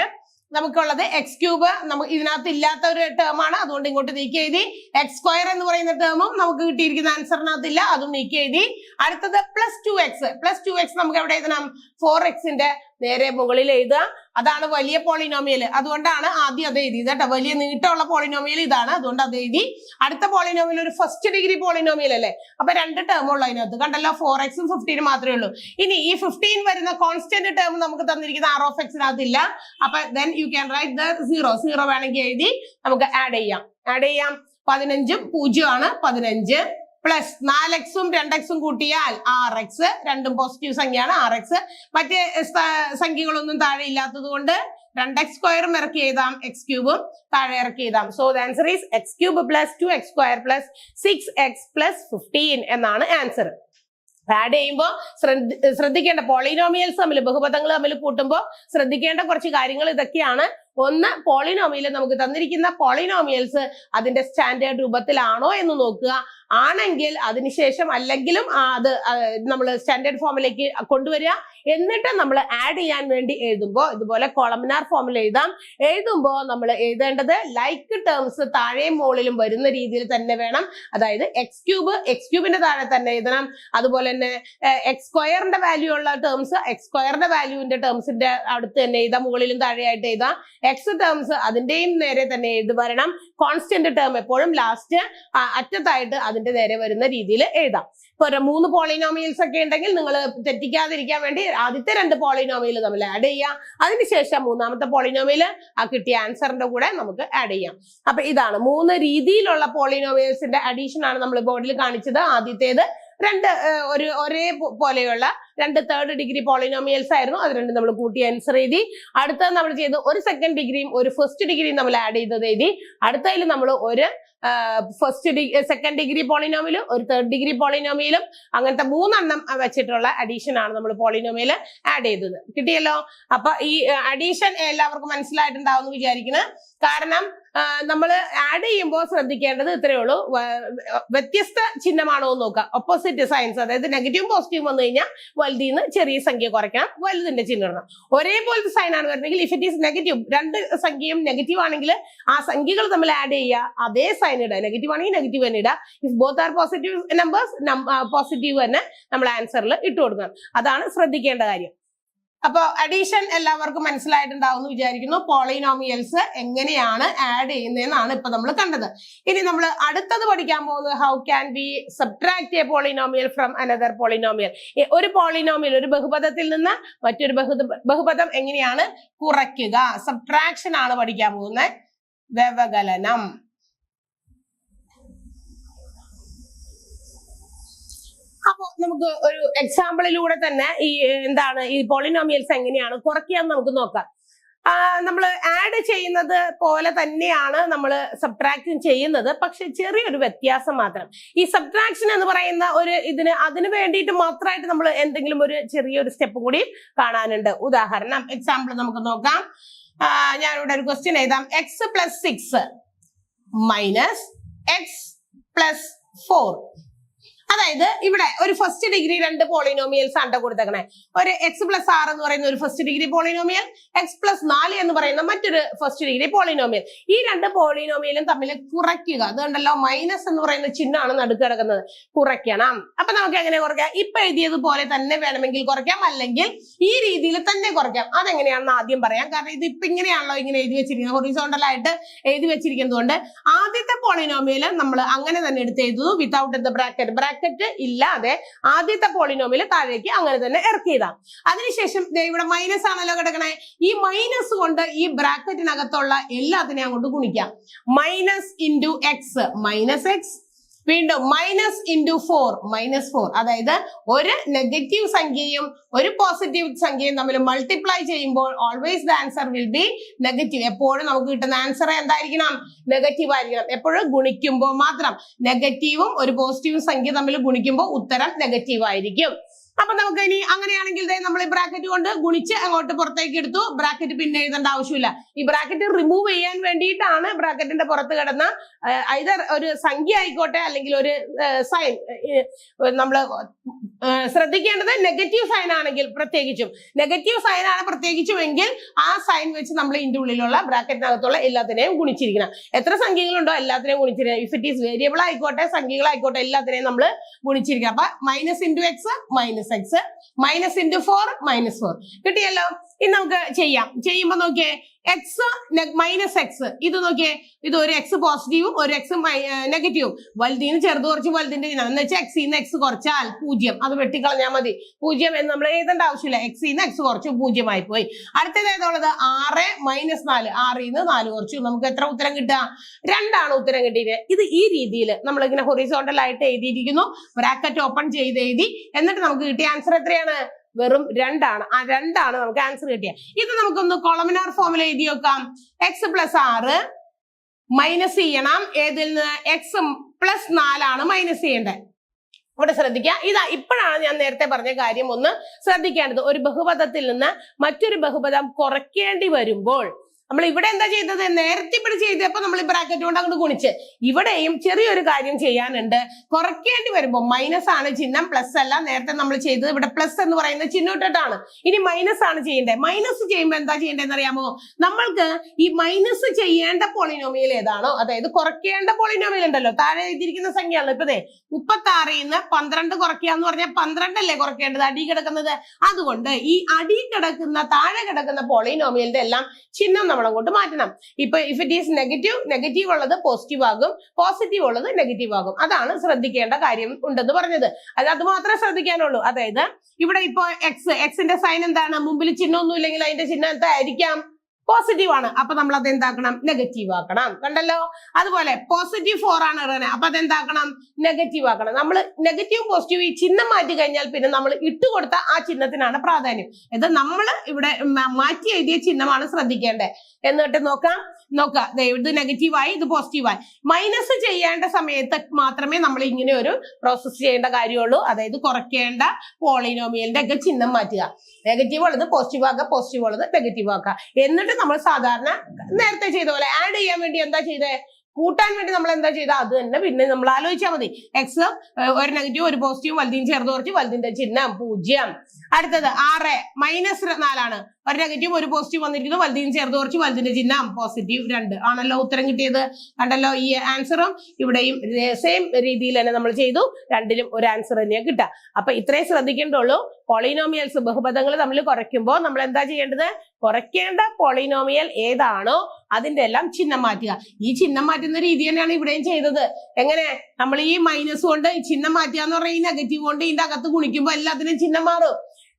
നമുക്കുള്ളത് x³ നമുക്ക് ഇതിനകത്ത് ഇല്ലാത്ത ഒരു ടേം ആണ്, അതുകൊണ്ട് ഇങ്ങോട്ട് നീക്കി എഴുതി. x² എന്ന് പറയുന്ന ടേമും നമുക്ക് കിട്ടിയിരിക്കുന്ന ആൻസറിനകത്തില്ല, അതും നീക്കി എഴുതി. അടുത്തത് +2x നമുക്ക് എവിടെ എഴുതണം? 4x നേരെ മുകളിൽ എഴുതുക. അതാണ് വലിയ പോളിനോമിയൽ, അതുകൊണ്ടാണ് ആദ്യം അത് എഴുതിയത് കേട്ടോ. വലിയ നീട്ടമുള്ള പോളിനോമിയൽ ഇതാണ്, അതുകൊണ്ട് അത് എഴുതി. അടുത്ത പോളിനോമിയൽ ഒരു ഫസ്റ്റ് ഡിഗ്രി പോളിനോമിയൽ അല്ലേ, അപ്പൊ രണ്ട് ടേം ഉള്ളു അതിനകത്ത്. കണ്ടല്ലോ, 4x ഉം 15 മാത്രമേ ഉള്ളൂ. ഇനി ഈ 15 വരുന്ന കോൺസ്റ്റന്റ് ടേം നമുക്ക് തന്നിരിക്കുന്ന r of x നകത്തില്ല. അപ്പൊ then you can write the 0 വേണമെങ്കിൽ എഴുതി നമുക്ക് ആഡ് ചെയ്യാം. 15 0 ആണ്, 15 പ്ലസ് 4x ഉം 2x ഉം കൂട്ടിയാൽ 6x. രണ്ടും പോസിറ്റീവ് സംഖ്യയാണ് 6x. മറ്റേ സംഖ്യകളൊന്നും താഴെ ഇല്ലാത്തത് കൊണ്ട് 2x² ഇറക്കി എഴുതാം, x³ താഴെ ഇറക്കി എഴുതാം. So the answer is x³ + 2x² + 6x + 15 എന്നാണ് ആൻസർ. ആഡ് ചെയ്യുമ്പോൾ ശ്രദ്ധിക്കേണ്ട പോളിനോമിയൽസ് തമ്മിൽ, ബഹുപദങ്ങൾ തമ്മിൽ കൂട്ടുമ്പോൾ ശ്രദ്ധിക്കേണ്ട കുറച്ച് കാര്യങ്ങൾ ഇതൊക്കെയാണ്. ഒന്ന്, പോളിനോമിയൽ നമുക്ക് തന്നിരിക്കുന്ന പോളിനോമിയൽസ് അതിന്റെ സ്റ്റാൻഡേർഡ് രൂപത്തിലാണോ എന്ന് നോക്കുക. ആണെങ്കിൽ അതിനുശേഷം അല്ലെങ്കിലും അത് നമ്മൾ സ്റ്റാൻഡേർഡ് ഫോമിലേക്ക് കൊണ്ടുവരിക. എന്നിട്ട് നമ്മൾ ആഡ് ചെയ്യാൻ വേണ്ടി എഴുതുമ്പോൾ ഇതുപോലെ കോളംനാർ ഫോമിൽ എഴുതുമ്പോൾ നമ്മൾ എഴുതേണ്ടത് ലൈക്ക് ടേംസ് താഴെയും മുകളിലും വരുന്ന രീതിയിൽ തന്നെ വേണം. അതായത് x³ താഴെ തന്നെ എഴുതണം. അതുപോലെ തന്നെ x² വാല്യൂ ഉള്ള ടേംസ് x² വാല്യൂവിന്റെ ടേംസിന്റെ അടുത്ത് തന്നെ എഴുതാം, മുകളിലും താഴെയായിട്ട് എഴുതാം. x ടേംസ് അതിന്റെയും നേരെ തന്നെ എഴുതി വരണം. കോൺസ്റ്റന്റ് ടേം എപ്പോഴും ലാസ്റ്റ് അറ്റത്തായിട്ട് അതിന്റെ നേരെ വരുന്ന രീതിയിൽ എഴുതാം. ഇപ്പൊ 3 പോളിനോമിയൽസ് ഒക്കെ ഉണ്ടെങ്കിൽ നിങ്ങൾ തെറ്റിക്കാതിരിക്കാൻ വേണ്ടി ആദ്യത്തെ 2 പോളിനോമിയൽ നമ്മൾ ആഡ് ചെയ്യാം. അതിനുശേഷം മൂന്നാമത്തെ പോളിനോമിയൽ ആ കിട്ടിയ ആൻസറിന്റെ കൂടെ നമുക്ക് ആഡ് ചെയ്യാം. അപ്പൊ ഇതാണ് 3 രീതിയിലുള്ള പോളിനോമിയൽസിന്റെ അഡീഷൻ ആണ് നമ്മൾ ബോർഡിൽ കാണിച്ചത്. ആദ്യത്തേത് ഒരേ പോലെയുള്ള 2 തേർഡ് ഡിഗ്രി പോളിനോമിയൽസ് ആയിരുന്നു, അത് രണ്ടും നമ്മൾ കൂട്ടി ആൻസർ എഴുതി. അടുത്തത് നമ്മൾ ചെയ്ത് ഒരു സെക്കൻഡ് ഡിഗ്രിയും ഒരു ഫസ്റ്റ് ഡിഗ്രിയും നമ്മൾ ആഡ് ചെയ്തത് എഴുതി. അടുത്തതിൽ നമ്മൾ ഒരു സെക്കൻഡ് ഡിഗ്രി പോളിനോമിയലും ഒരു തേർഡ് ഡിഗ്രി പോളിനോമിയലും അങ്ങനത്തെ 3 എണ്ണം വെച്ചിട്ടുള്ള അഡീഷൻ ആണ് നമ്മൾ പോളിനോമിയൽ ആഡ് ചെയ്തത്. കിട്ടിയല്ലോ. അപ്പൊ ഈ അഡീഷൻ എല്ലാവർക്കും മനസ്സിലായിട്ടുണ്ടാവും എന്ന് വിചാരിക്കുന്നു. കാരണം നമ്മൾ ആഡ് ചെയ്യുമ്പോൾ ശ്രദ്ധിക്കേണ്ടത് ഇത്രയേ ഉള്ളൂ, വ്യത്യസ്ത ചിഹ്നമാണോ എന്ന് നോക്കുക. ഓപ്പോസിറ്റ് സൈൻസ്, അതായത് നെഗറ്റീവും പോസിറ്റീവും വന്നു കഴിഞ്ഞാൽ വലുതിന്ന് ചെറിയ സംഖ്യ കുറയ്ക്കണം, വലുതിന്റെ ചിഹ്നം ഇടണം. ഒരേപോലത്തെ സൈൻ ആണ് വരുന്നെങ്കിൽ ഇഫ് ഇറ്റ് ഈസ് നെഗറ്റീവ്, 2 സംഖ്യയും നെഗറ്റീവ് ആണെങ്കിൽ ആ സംഖ്യകൾ നമ്മൾ ആഡ് ചെയ്യുക, അതേ സൈൻ ഇടുക. നെഗറ്റീവ് ആണെങ്കിൽ നെഗറ്റീവ് തന്നെ ഇടുക. If both are positive numbers positive തന്നെ നമ്മൾ ആൻസറിൽ ഇട്ട് കൊടുക്കണം. അതാണ് ശ്രദ്ധിക്കേണ്ട കാര്യം. അപ്പൊ അഡീഷൻ എല്ലാവർക്കും മനസ്സിലായിട്ടുണ്ടാവും എന്ന് വിചാരിക്കുന്നു. പോളിനോമിയൽസ് എങ്ങനെയാണ് ആഡ് ചെയ്യുന്നതെന്നാണ് ഇപ്പൊ നമ്മൾ കണ്ടത്. ഇനി നമ്മൾ അടുത്തത് പഠിക്കാൻ പോകുന്നത് how can be subtract A polynomial from another polynomial. ഒരു പോളിനോമിയൽ, ഒരു ബഹുപദത്തിൽ നിന്ന് മറ്റൊരു ബഹുപദം എങ്ങനെയാണ് കുറയ്ക്കുക, സബ്ട്രാക്ഷൻ ആണ് പഠിക്കാൻ പോകുന്നത്. വ്യവകലനം. അപ്പൊ നമുക്ക് ഒരു എക്സാമ്പിളിലൂടെ തന്നെ ഈ പോളിനോമിയൽസ് എങ്ങനെയാണ് കുറയ്ക്കുക നമുക്ക് നോക്കാം. നമ്മൾ ആഡ് ചെയ്യുന്നത് പോലെ തന്നെയാണ് നമ്മൾ സബ്ട്രാക്ഷൻ ചെയ്യുന്നത്, പക്ഷെ ചെറിയൊരു വ്യത്യാസം മാത്രം. ഈ സബ്ട്രാക്ഷൻ എന്ന് പറയുന്ന അതിന് വേണ്ടിയിട്ട് മാത്രമായിട്ട് നമ്മൾ എന്തെങ്കിലും ഒരു ചെറിയൊരു സ്റ്റെപ്പ് കൂടി കാണാനുണ്ട്. ഉദാഹരണം, എക്സാമ്പിൾ നമുക്ക് നോക്കാം. ഞാനിവിടെ ഒരു ക്വസ്റ്റ്യൻ എഴുതാം. x + 6 - x + 4. അതായത് ഇവിടെ ഒരു ഫസ്റ്റ് ഡിഗ്രി 2 പോളിനോമിയൽസ് ആണ് കൊടുത്തേക്കണേ. ഒരു x + 6 എന്ന് പറയുന്ന ഒരു ഫസ്റ്റ് ഡിഗ്രി പോളിനോമിയൽ, x + 4 എന്ന് പറയുന്ന മറ്റൊരു ഫസ്റ്റ് ഡിഗ്രി പോളിനോമിയൽ. ഈ 2 പോളിനോമിയലും തമ്മിൽ കുറയ്ക്കുക. അതുകൊണ്ടല്ലോ മൈനസ് എന്ന് പറയുന്ന ചിഹ്നമാണ് നടുക്ക് കിടക്കുന്നത്. കുറയ്ക്കണം. അപ്പൊ നമുക്ക് എങ്ങനെ കുറയ്ക്കാം? ഇപ്പൊ എഴുതിയതുപോലെ തന്നെ വേണമെങ്കിൽ കുറയ്ക്കാം, അല്ലെങ്കിൽ ഈ രീതിയിൽ തന്നെ കുറയ്ക്കാം. അതെങ്ങനെയാണെന്ന് ആദ്യം പറയാം. കാരണം ഇത് ഇപ്പൊ ഇങ്ങനെയാണല്ലോ ഇങ്ങനെ എഴുതി വെച്ചിരിക്കുന്നത്, ഹൊറിസോണ്ടൽ ആയിട്ട് എഴുതി വെച്ചിരിക്കുന്നത് കൊണ്ട് ആദ്യത്തെ പോളിനോമിയൽ നമ്മൾ അങ്ങനെ തന്നെ എടുത്ത് എഴുതുന്നു, വിത്തൗട്ട് ദ ബ്രാക്കറ്റ്. ബ്രാക്കറ്റ് ഇല്ലാതെ ആദ്യത്തെ പോളിനോമിയൽ താഴേക്ക് അങ്ങനെ തന്നെ ഇറക്കിയതാ. അതിനുശേഷം ഇവിടെ മൈനസ് ആണല്ലോ കിടക്കണേ. ഈ മൈനസ് കൊണ്ട് ഈ ബ്രാക്കറ്റിനകത്തുള്ള എല്ലാത്തിനെയും അങ്ങോട്ട് ഗുണിക്കാം. Minus into X minus X, വീണ്ടും മൈനസ് ഇൻറ്റു 4 -4. അതായത് ഒരു നെഗറ്റീവ് സംഖ്യയും ഒരു പോസിറ്റീവ് സംഖ്യയും തമ്മിൽ മൾട്ടിപ്ലൈ ചെയ്യുമ്പോൾ always the answer will be negative. എപ്പോഴും നമുക്ക് കിട്ടുന്ന ആൻസർ എന്തായിരിക്കണം? നെഗറ്റീവ് ആയിരിക്കണം. എപ്പോഴും ഗുണിക്കുമ്പോൾ മാത്രം നെഗറ്റീവും ഒരു പോസിറ്റീവ് സംഖ്യ തമ്മിൽ ഗുണിക്കുമ്പോൾ ഉത്തരം നെഗറ്റീവ് ആയിരിക്കും. അപ്പൊ നമുക്ക് ഇനി അങ്ങനെയാണെങ്കിൽ നമ്മൾ ഈ ബ്രാക്കറ്റ് കൊണ്ട് ഗുണിച്ച് അങ്ങോട്ട് പുറത്തേക്ക് എടുത്തു. ബ്രാക്കറ്റ് പിന്നെ എഴുതേണ്ട ആവശ്യമില്ല. ഈ ബ്രാക്കറ്റ് റിമൂവ് ചെയ്യാൻ വേണ്ടിയിട്ടാണ് ബ്രാക്കറ്റിന്റെ പുറത്ത് കിടന്ന ഐതർ ഒരു സംഖ്യ ആയിക്കോട്ടെ അല്ലെങ്കിൽ ഒരു സൈൻ. നമ്മൾ ശ്രദ്ധിക്കേണ്ടത് നെഗറ്റീവ് സൈൻ ആണെങ്കിൽ പ്രത്യേകിച്ചും, നെഗറ്റീവ് സൈൻ ആണ് പ്രത്യേകിച്ചുമെങ്കിൽ ആ സൈൻ വെച്ച് നമ്മൾ ഇതിന്റെ ഉള്ളിലുള്ള ബ്രാക്കറ്റിനകത്തുള്ള എല്ലാത്തിനെയും ഗുണിച്ചിരിക്കണം. എത്ര സംഖ്യകളുണ്ടോ എല്ലാത്തിനെയും ഗുണിച്ചിരിക്കണം. ഇഫ് ഇറ്റ് ഈസ് വേരിയബിൾ ആയിക്കോട്ടെ സംഖ്യകളായിക്കോട്ടെ എല്ലാത്തിനെയും നമ്മൾ ഗുണിച്ചിരിക്കണം. അപ്പൊ minus into X minus X, minus into 4 -4 കിട്ടിയല്ലോ. ഇത് നമുക്ക് ചെയ്യുമ്പോ നോക്കിയേ, എക്സ് മൈനസ് എക്സ്, ഇത് നോക്കിയേ, ഇത് ഒരു എക്സ് പോസിറ്റീവും ഒരു എക്സ് നെഗറ്റീവും. വലുതിന് ചെറുത് കുറച്ച് വലുതിന്റെ എന്ന് വെച്ചാൽ എക്സിന്ന് എക്സ് കുറച്ചാൽ 0, അത് വെട്ടിക്കളഞ്ഞാൽ മതി. 0 എന്ന് നമ്മൾ എഴുതേണ്ട ആവശ്യമില്ല. എക്സിന്ന് എക്സ് കുറച്ച് 0 ആയി പോയി. അടുത്തത് ഏതുള്ളത്? 6 -4, 6ന്ന് 4 കുറച്ചു. നമുക്ക് എത്ര ഉത്തരം കിട്ടുക? 2 ഉത്തരം കിട്ടിയത്. ഇത് ഈ രീതിയിൽ നമ്മൾ ഇങ്ങനെ ഹൊറിസോണ്ടൽ ആയിട്ട് എഴുതിയിരിക്കുന്നു. ബ്രാക്കറ്റ് ഓപ്പൺ ചെയ്ത് എഴുതി. എന്നിട്ട് നമുക്ക് കിട്ടിയ ആൻസർ എത്രയാണ്? വെറും 2 ആണ്. ആ 2 നമുക്ക് ആൻസർ കിട്ടിയ. ഇത് നമുക്കൊന്ന് കോളമിനാർ ഫോമിൽ എഴുതി വെക്കാം. എക്സ് പ്ലസ് 6 മൈനസ് ചെയ്യണം. ഏതിൽ നിന്ന്? എക്സ് പ്ലസ് 4 മൈനസ് ചെയ്യേണ്ടത്. ഇവിടെ ശ്രദ്ധിക്കുക. ഇതാ ഇപ്പോഴാണ് ഞാൻ നേരത്തെ പറഞ്ഞ കാര്യം ഒന്ന് ശ്രദ്ധിക്കേണ്ടത്. ഒരു ബഹുപദത്തിൽ നിന്ന് മറ്റൊരു ബഹുപദം കുറയ്ക്കേണ്ടി വരുമ്പോൾ നമ്മൾ ഇവിടെ എന്താ ചെയ്തത്? നേരത്തെ ഇവിടെ ചെയ്തപ്പോ നമ്മൾ ഈ ബ്രാക്കറ്റ് കൊണ്ട് അങ്ങോട്ട് ഗുണിച്ച്. ഇവിടെയും ചെറിയൊരു കാര്യം ചെയ്യാനുണ്ട്. കുറയ്ക്കേണ്ടി വരുമ്പോൾ മൈനസ് ആണ് ചിഹ്നം, പ്ലസ് അല്ല. നേരത്തെ നമ്മൾ ചെയ്തത് ഇവിടെ പ്ലസ് എന്ന് പറയുന്ന ചിഹ്നം ഇട്ടിട്ടാണ്. ഇനി മൈനസ് ആണ് ചെയ്യേണ്ടത്. മൈനസ് ചെയ്യുമ്പോൾ എന്താ ചെയ്യേണ്ടതെന്ന് അറിയാമോ? നമ്മൾക്ക് ഈ മൈനസ് ചെയ്യേണ്ട പോളിനോമിയൽ ഏതാണോ, അതായത് കുറയ്ക്കേണ്ട പോളിനോമിയൽ ഉണ്ടല്ലോ, താഴെ എഴുതിയിരിക്കുന്ന സംഖ്യയാണ്. ഇപ്പൊ 36ന്ന് 12 കുറയ്ക്കുക എന്ന് പറഞ്ഞാൽ 12 അല്ലേ കുറയ്ക്കേണ്ടത്, അടി കിടക്കുന്നത്. അതുകൊണ്ട് ഈ അടി കിടക്കുന്ന താഴെ കിടക്കുന്ന പോളിനോമിയലിന്റെ എല്ലാം ചിഹ്നം നമ്മൾ അങ്ങോട്ട് മാറ്റണം. ഇപ്പൊ ഇഫ് ഇറ്റ് ഈസ് നെഗറ്റീവ് ഉള്ളത് പോസിറ്റീവ് ആകും, പോസിറ്റീവ് ഉള്ളത് നെഗറ്റീവ് ആകും. അതാണ് ശ്രദ്ധിക്കേണ്ട കാര്യം ഉണ്ടെന്ന് പറഞ്ഞത്. അത് മാത്രമേ ശ്രദ്ധിക്കാനുള്ളൂ. അതായത് ഇവിടെ ഇപ്പൊ എക്സിന്റെ സൈൻ എന്താണ്? മുമ്പിൽ ചിഹ്നമൊന്നും ഇല്ലെങ്കിൽ അതിന്റെ ചിഹ്നം എന്തായിരിക്കാം? പോസിറ്റീവ് ആണ്. അപ്പൊ നമ്മൾ അത് എന്താക്കണം? നെഗറ്റീവ് ആക്കണം. കണ്ടല്ലോ. അതുപോലെ പോസിറ്റീവ് 4 ആണ് ഇടുന്നത്. അപ്പൊ അതെന്താക്കണം? നെഗറ്റീവ് ആക്കണം. നമ്മൾ നെഗറ്റീവ് പോസിറ്റീവ് ഈ ചിഹ്നം മാറ്റി കഴിഞ്ഞാൽ പിന്നെ നമ്മൾ ഇട്ടുകൊടുത്ത ആ ചിഹ്നത്തിനാണ് പ്രാധാന്യം. ഇത് നമ്മൾ ഇവിടെ മാറ്റി എഴുതിയ ചിഹ്നമാണ് ശ്രദ്ധിക്കേണ്ടത്. എന്നിട്ട് നോക്കാം. ഇത് നെഗറ്റീവായി, ഇത് പോസിറ്റീവായി. മൈനസ് ചെയ്യേണ്ട സമയത്ത് മാത്രമേ നമ്മൾ ഇങ്ങനെ ഒരു പ്രോസസ് ചെയ്യേണ്ട കാര്യമുള്ളൂ. അതായത് കുറയ്ക്കേണ്ട പോളിനോമിയലിന്റെ ഒക്കെ ചിഹ്നം മാറ്റുക. നെഗറ്റീവ് ഉള്ളത് പോസിറ്റീവ് ആക്കുക, പോസിറ്റീവ് ഉള്ളത് നെഗറ്റീവ് ആക്കുക. എന്നിട്ട് നമ്മൾ സാധാരണ നേരത്തെ ചെയ്ത പോലെ ആഡ് ചെയ്യാൻ വേണ്ടി എന്താ ചെയ്തേ? കൂട്ടാൻ വേണ്ടി നമ്മൾ എന്താ ചെയ്ത? അത് തന്നെ പിന്നെ നമ്മൾ ആലോചിച്ചാൽ മതി. എക്സ് ഒരു നെഗറ്റീവ് ഒരു പോസിറ്റീവ്, വലുതിന് ചേർത്ത് കുറച്ച്, വലുതിന്റെ ചിഹ്നം 0. അടുത്തത് 6 -4 ആണ്. ഒരു നെഗറ്റീവ് ഒരു പോസിറ്റീവ് വന്നിരിക്കുന്നു, വലുതിന് ചേർത്ത് കുറച്ച്, വലുതിന്റെ ചിഹ്നം പോസിറ്റീവ് 2 ആണല്ലോ ഉത്തരം കിട്ടിയത്. കണ്ടല്ലോ. ഈ ആൻസറും ഇവിടെയും സെയിം രീതിയിൽ തന്നെ നമ്മൾ ചെയ്തു. രണ്ടിലും ഒരു ആൻസർ തന്നെയാണ് കിട്ടുക. അപ്പൊ ഇത്രയും ശ്രദ്ധിക്കേണ്ടുള്ളൂ. പോളിനോമിയൽസ് ബഹുപദങ്ങൾ തമ്മിൽ കുറയ്ക്കുമ്പോൾ നമ്മൾ എന്താ ചെയ്യേണ്ടത്? കുറയ്ക്കേണ്ട പോളിനോമിയൽ ഏതാണോ അതിന്റെ എല്ലാം ചിഹ്നം മാറ്റുക. ഈ ചിഹ്നം മാറ്റുന്ന രീതി തന്നെയാണ് ഇവിടെയും ചെയ്തത്. എങ്ങനെ? നമ്മൾ ഈ മൈനസ് കൊണ്ട് ചിഹ്നം മാറ്റുക എന്ന് പറഞ്ഞാൽ ഈ നെഗറ്റീവ് കൊണ്ട് ഇതിന്റെ അകത്ത് ഗുണിക്കുമ്പോൾ എല്ലാത്തിനും ചിഹ്നം മാറും.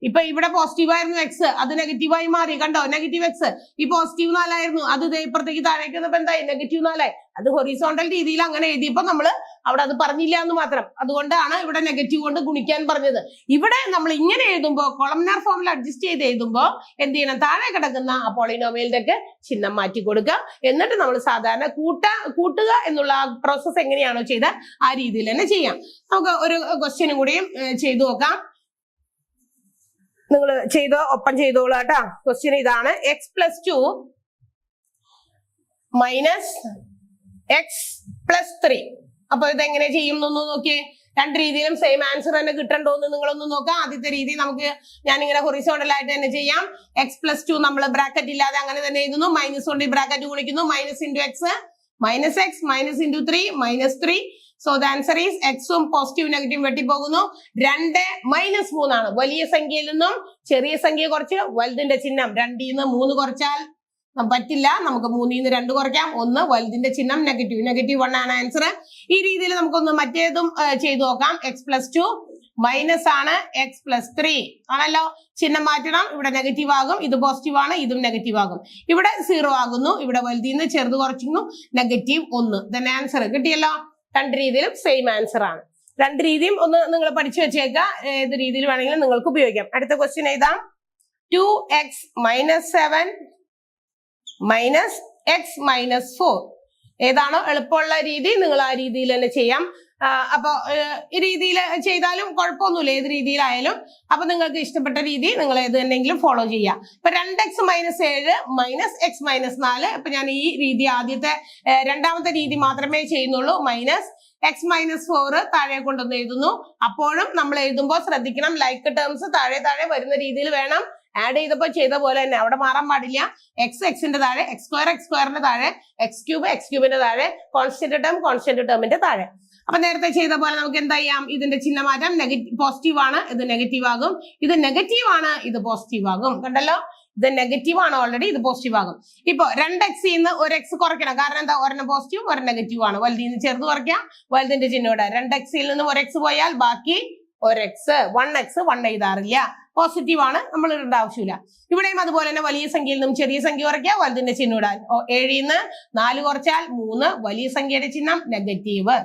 ഇപ്പൊ ഇവിടെ പോസിറ്റീവ് ആയിരുന്നു എക്സ്, അത് നെഗറ്റീവായി മാറി. കണ്ടോ? Negative X. ഈ പോസിറ്റീവ് 4 ആയിരുന്നു, അത് ഇപ്പുറത്തേക്ക് താഴേക്ക് വന്നപ്പോ എന്തായി? നെഗറ്റീവ് 4 ആയി. അത് ഹൊറിസോണ്ടൽ രീതിയിൽ അങ്ങനെ എഴുതിയപ്പോ നമ്മള് അവിടെ അത് പറഞ്ഞില്ല എന്ന് മാത്രം. അതുകൊണ്ടാണ് ഇവിടെ നെഗറ്റീവ് കൊണ്ട് ഗുണിക്കാൻ പറഞ്ഞത്. ഇവിടെ നമ്മൾ ഇങ്ങനെ എഴുതുമ്പോ കോളംനാർ ഫോമിൽ അഡ്ജസ്റ്റ് ചെയ്ത് എഴുതുമ്പോ എന്ത് ചെയ്യണം? താഴെ കിടക്കുന്ന ആ പോളിനോമിയലിന്റെ ഒക്കെ ചിഹ്നം മാറ്റി കൊടുക്കുക. എന്നിട്ട് നമ്മൾ സാധാരണ കൂട്ടുക എന്നുള്ള പ്രോസസ് എങ്ങനെയാണോ ചെയ്ത ആ രീതിയിൽ തന്നെ ചെയ്യാം. നമുക്ക് ഒരു ക്വസ്റ്റ്യനും കൂടിയും ചെയ്തു നോക്കാം. നിങ്ങൾ ഒപ്പം ചെയ്തോളൂ കേട്ടോ. ക്വസ്റ്റ്യൻ ഇതാണ്. x+2 - x+3. അപ്പൊ ഇതെങ്ങനെ ചെയ്യും എന്നൊന്ന് നോക്കിയേ. രണ്ട് രീതിയിലും സെയിം ആൻസർ തന്നെ കിട്ടണ്ടോന്ന് നിങ്ങളൊന്ന് നോക്കാം. ആദ്യത്തെ രീതി ഞാനിങ്ങനെ ഹൊറിസോണ്ടൽ ആയിട്ട് തന്നെ ചെയ്യാം. x+2 നമ്മൾ ബ്രാക്കറ്റ് ഇല്ലാതെ അങ്ങനെ തന്നെ എഴുതുന്നു. മൈനസ് കൊണ്ട് ഈ ബ്രാക്കറ്റ് ഗുണിക്കുന്നു. -x -3 -3. So the answer is x-ഉം പോസിറ്റീവ് നെഗറ്റീവ് വെട്ടിപ്പോകുന്നു. 2 -3 ആണ്. വലിയ സംഖ്യയിൽ നിന്നും ചെറിയ സംഖ്യ കുറച്ച് വലുതിന്റെ ചിഹ്നം 2ന്ന് 3 കുറച്ചാൽ പറ്റില്ല. നമുക്ക് 3 2 കുറയ്ക്കാം. 1 വലുതിന്റെ ചിഹ്നം നെഗറ്റീവ്, -1 ആണ് ആൻസർ. ഈ രീതിയിൽ നമുക്കൊന്ന് മറ്റേതും ചെയ്തു നോക്കാം. x+2 മൈനസ് ആണ് x+3 ആണല്ലോ. ചിഹ്നം മാറ്റണം. ഇവിടെ നെഗറ്റീവ് ആകും, ഇത് പോസിറ്റീവ് ആണ്, ഇതും നെഗറ്റീവ് ആകും. ഇവിടെ 0 ആകുന്നു, ഇവിടെ വലുതിന്ന് ചെറുത് കുറച്ചിരുന്നു, -1. തന്നെ ആൻസർ കിട്ടിയല്ലോ. രണ്ട് രീതിയിലും സെയിം ആൻസർ ആണ്. രണ്ട് രീതിയും ഒന്ന് നിങ്ങൾ പഠിച്ചു വെച്ചേക്കുക. ഏത് രീതിയിൽ വേണമെങ്കിലും നിങ്ങൾക്ക് ഉപയോഗിക്കാം. അടുത്ത ക്വസ്റ്റ്യൻ എഴുതാം. 2x - 7 - x - 4 ഏതാണോ എളുപ്പമുള്ള രീതി നിങ്ങൾ ആ രീതിയിൽ തന്നെ ചെയ്യാം. അപ്പൊ ഈ രീതിയിൽ ചെയ്താലും കുഴപ്പമൊന്നുമില്ല, ഏത് രീതിയിലായാലും. അപ്പൊ നിങ്ങൾക്ക് ഇഷ്ടപ്പെട്ട രീതി നിങ്ങൾ ഏത് തന്നെങ്കിലും ഫോളോ ചെയ്യാം. ഇപ്പൊ 2x - 7 - x - 4. ഇപ്പൊ ഞാൻ ഈ രീതി രണ്ടാമത്തെ രീതി മാത്രമേ ചെയ്യുന്നുള്ളൂ. -x - 4 താഴെ കൊണ്ടുവന്ന് എഴുതുന്നു. അപ്പോഴും നമ്മൾ എഴുതുമ്പോൾ ശ്രദ്ധിക്കണം, ലൈക്ക് ടേംസ് താഴെ വരുന്ന രീതിയിൽ വേണം. ആഡ് ചെയ്തപ്പോ ചെയ്ത പോലെ തന്നെ അവിടെ മാറാൻ പാടില്ല. എക്സിന്റെ താഴെ x²ന്റെ താഴെ x3ന്റെ താഴെ കോൺസ്റ്റന്റ് ടേമിന്റെ താഴെ. അപ്പൊ നേരത്തെ ചെയ്ത പോലെ നമുക്ക് എന്താ ചെയ്യാം, ഇതിന്റെ ചിഹ്നം മാറ്റാം. പോസിറ്റീവ് ആണ്, ഇത് നെഗറ്റീവ് ആകും. ഇത് നെഗറ്റീവ് ആണ്, ഇത് പോസിറ്റീവ് ആകും. കണ്ടല്ലോ, ഇത് നെഗറ്റീവ് ആണ് ഓൾറെഡി, ഇത് പോസിറ്റീവ് ആകും. ഇപ്പൊ 2x-ന്ന് 1x കുറയ്ക്കണം. കാരണം എന്താ, ഒരെണ്ണം പോസിറ്റീവ് ഒരെണ്ണം നെഗറ്റീവ് ആണ്. വലുതിന്ന് ചെറുത് കുറയ്ക്കാം, വലുതിന്റെ ചിഹ്നം ഇടാം. 2x-ൽ നിന്ന് 1x പോയാൽ ബാക്കി 1x. 1x 1 എഴുതാറില്ല, പോസിറ്റീവ് ആണ്, നമ്മൾ ഇടേണ്ട ആവശ്യമില്ല. ഇവിടെയും അതുപോലെ തന്നെ വലിയ സംഖ്യയിൽ നിന്നും ചെറിയ സംഖ്യ കുറയ്ക്കുക, വലുതിന്റെ ചിഹ്നം ഇടാൻ. 7-ന്ന് 4 കുറച്ചാൽ 3, വലിയ സംഖ്യയുടെ ചിഹ്നം നെഗറ്റീവ്.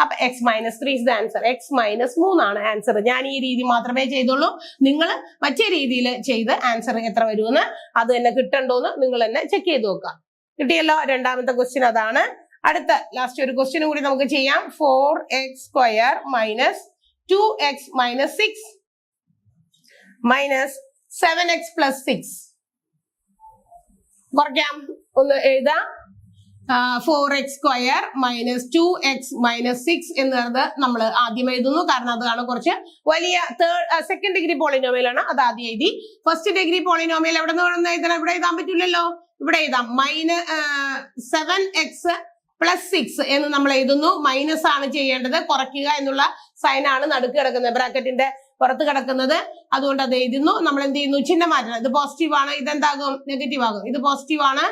അപ്പൊ x - 3 is the answer. x - 3 ആണ് ആൻസർ. ഞാൻ ഈ രീതി മാത്രമേ ചെയ്തുള്ളൂ. നിങ്ങൾ മറ്റേ രീതിയിൽ ചെയ്ത് ആൻസർ എത്ര വരുമെന്ന് അത് തന്നെ കിട്ടണ്ടോന്ന് നിങ്ങൾ തന്നെ ചെക്ക് ചെയ്ത് നോക്കുക. കിട്ടിയല്ലോ. രണ്ടാമത്തെ ക്വസ്റ്റ്യൻ അതാണ്. അടുത്ത ലാസ്റ്റ് ഒരു ക്വസ്റ്റ്യനും കൂടി നമുക്ക് ചെയ്യാം. 4x² - 2x - 6 - 7x + 6 കുറയ്ക്കാം. ഒന്ന് എഴുതാം. 4x² - 2x - 6 എന്നത് നമ്മൾ ആദ്യം എഴുതുന്നു. കാരണം അതാണ് കുറച്ച് വലിയ സെക്കൻഡ് ഡിഗ്രി പോളിനോമിയൽ ആണ്, അത് ആദ്യം എഴുതി. ഫസ്റ്റ് ഡിഗ്രി പോളിനോമിയൽ എവിടെ നിന്ന് എഴുതണം? ഇവിടെ എഴുതാൻ പറ്റില്ലല്ലോ, ഇവിടെ എഴുതാം. -7x + 6 എന്ന് നമ്മൾ എഴുതുന്നു. മൈനസ് ആണ് ചെയ്യേണ്ടത്, കുറയ്ക്കുക എന്നുള്ള സൈൻ ആണ് നടുക്ക് കിടക്കുന്നത്, ബ്രാക്കറ്റിന്റെ പുറത്ത് കിടക്കുന്നത്. അതുകൊണ്ട് അത് എഴുതുന്നു. നമ്മൾ എന്ത് ചെയ്യുന്നു, ചിഹ്നം മാറ്റണം. ഇത് പോസിറ്റീവ് ആണ്, ഇതെന്താകും, നെഗറ്റീവ് ആകും. ഇത് പോസിറ്റീവ് ആണ്,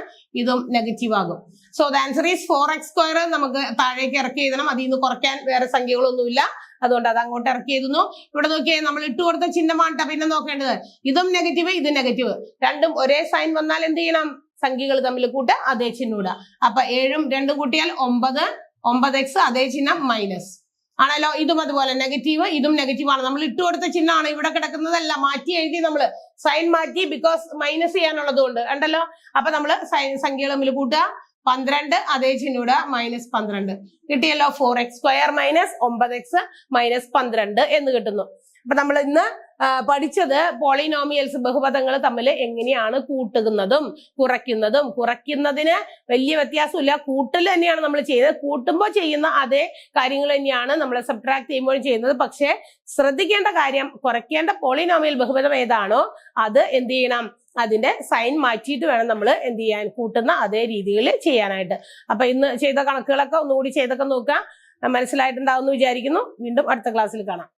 ഇതും നെഗറ്റീവ് ആകും. So the answer is 4x² നമുക്ക് താഴേക്ക് ഇറക്കി എഴുതണം. അതിൽ നിന്ന് കുറയ്ക്കാൻ വേറെ സംഖ്യകളൊന്നുമില്ല, അതുകൊണ്ട് അത് അങ്ങോട്ട് ഇറക്കി എഴുതുന്നു. ഇവിടെ നോക്കിയേ, നമ്മൾ ഇട്ട് കൊടുത്ത ചിഹ്നമാണ് പിന്നെ നോക്കേണ്ടത്. ഇതും നെഗറ്റീവ്, ഇതും നെഗറ്റീവ്. രണ്ടും ഒരേ സൈൻ വന്നാൽ എന്ത് ചെയ്യണം, സംഖ്യകൾ തമ്മിൽ കൂട്ടുക, അതേ ചിഹ്നം ഇടുക. അപ്പൊ 7ഉം 2ഉം കൂട്ടിയാൽ 9, 9x അതേ ചിഹ്നം മൈനസ് ആണല്ലോ. ഇതും അതുപോലെ നെഗറ്റീവ്, ഇതും നെഗറ്റീവ് ആണ്. നമ്മൾ ഇട്ട് കൊടുത്ത ചിഹ്നമാണ്, ഇവിടെ കിടക്കുന്നതല്ല. മാറ്റി എഴുതി, നമ്മള് സൈൻ മാറ്റി, ബിക്കോസ് മൈനസ് ചെയ്യാനുള്ളത് കൊണ്ട് ഉണ്ടല്ലോ. അപ്പൊ നമ്മള് സംഖ്യകൾ തമ്മിൽ കൂട്ടുക. 12 അതേ ചിഹ്നം ഇടുക, -12 കിട്ടിയല്ലോ. 4x² - 9x - 12 എന്ന് കിട്ടുന്നു. അപ്പൊ നമ്മൾ ഇന്ന് പഠിച്ചത് പോളിനോമിയൽസ്, ബഹുപദങ്ങൾ തമ്മിൽ എങ്ങനെയാണ് കൂട്ടുന്നതും കുറയ്ക്കുന്നതും. കുറയ്ക്കുന്നതിന് വലിയ വ്യത്യാസമില്ല, കൂട്ടൽ തന്നെയാണ് നമ്മൾ ചെയ്യുന്നത്. കൂട്ടുമ്പോൾ ചെയ്യുന്ന അതേ കാര്യങ്ങൾ തന്നെയാണ് നമ്മൾ സബ്ട്രാക്ട് ചെയ്യുമ്പോൾ ചെയ്യുന്നത്. പക്ഷെ ശ്രദ്ധിക്കേണ്ട കാര്യം, കുറയ്ക്കേണ്ട പോളിനോമിയൽ ബഹുപദം ഏതാണോ അത് എന്ത് ചെയ്യണം, അതിന്റെ സൈൻ മാറ്റിയിട്ട് വേണം നമ്മൾ എന്ത് ചെയ്യാൻ, കൂട്ടുന്ന അതേ രീതിയിൽ ചെയ്യാനായിട്ട്. അപ്പൊ ഇന്ന് ചെയ്ത കണക്കുകളൊക്കെ ഒന്നുകൂടി ചെയ്തൊക്കെ നോക്കുക. മനസ്സിലായിട്ടുണ്ടാവും എന്ന് വിചാരിക്കുന്നു. വീണ്ടും അടുത്ത ക്ലാസ്സിൽ കാണാം.